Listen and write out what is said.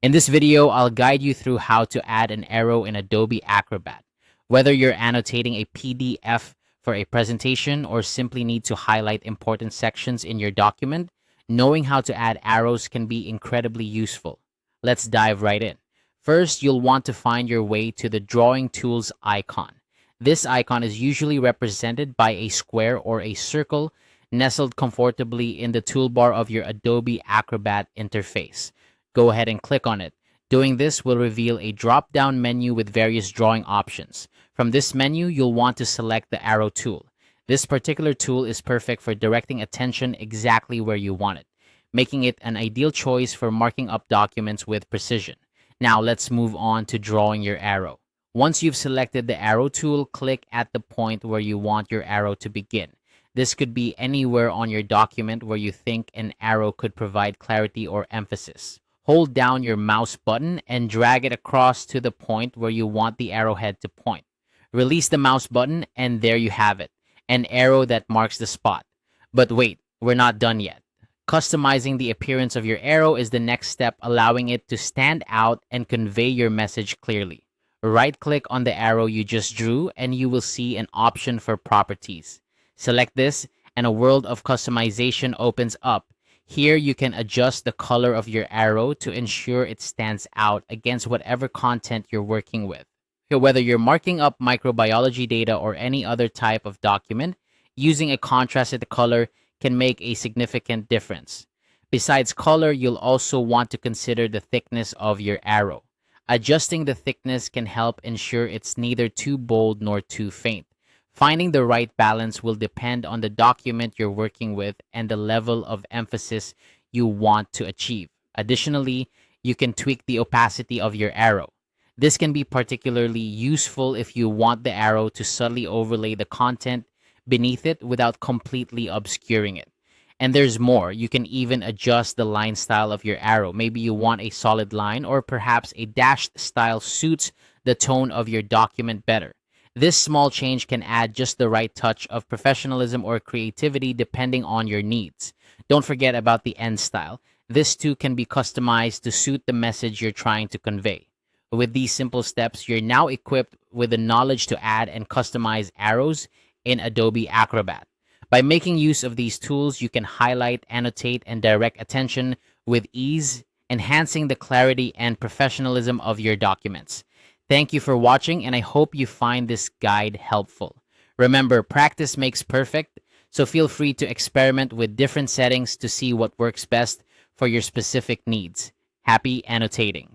In this video, I'll guide you through how to add an arrow in Adobe Acrobat. Whether you're annotating a PDF for a presentation or simply need to highlight important sections in your document, knowing how to add arrows can be incredibly useful. Let's dive right in. First, you'll want to find your way to the Drawing Tools icon. This icon is usually represented by a square or a circle nestled comfortably in the toolbar of your Adobe Acrobat interface. Go ahead and click on it. Doing this will reveal a drop-down menu with various drawing options. From this menu, you'll want to select the arrow tool. This particular tool is perfect for directing attention exactly where you want it, making it an ideal choice for marking up documents with precision. Now let's move on to drawing your arrow. Once you've selected the arrow tool, click at the point where you want your arrow to begin. This could be anywhere on your document where you think an arrow could provide clarity or emphasis. Hold down your mouse button and drag it across to the point where you want the arrowhead to point. Release the mouse button and there you have it, an arrow that marks the spot. But wait, we're not done yet. Customizing the appearance of your arrow is the next step, allowing it to stand out and convey your message clearly. Right-click on the arrow you just drew and you will see an option for properties. Select this and a world of customization opens up. Here you can adjust the color of your arrow to ensure it stands out against whatever content you're working with. Whether you're marking up microbiology data or any other type of document, using a contrasted color can make a significant difference. Besides color, you'll also want to consider the thickness of your arrow. Adjusting the thickness can help ensure it's neither too bold nor too faint. Finding the right balance will depend on the document you're working with and the level of emphasis you want to achieve. Additionally, you can tweak the opacity of your arrow. This can be particularly useful if you want the arrow to subtly overlay the content beneath it without completely obscuring it. And there's more. You can even adjust the line style of your arrow. Maybe you want a solid line, or perhaps a dashed style suits the tone of your document better. This small change can add just the right touch of professionalism or creativity depending on your needs. Don't forget about the end style. This too can be customized to suit the message you're trying to convey. With these simple steps, you're now equipped with the knowledge to add and customize arrows in Adobe Acrobat. By making use of these tools, you can highlight, annotate, and direct attention with ease, enhancing the clarity and professionalism of your documents. Thank you for watching, and I hope you find this guide helpful. Remember, practice makes perfect, so feel free to experiment with different settings to see what works best for your specific needs. Happy annotating!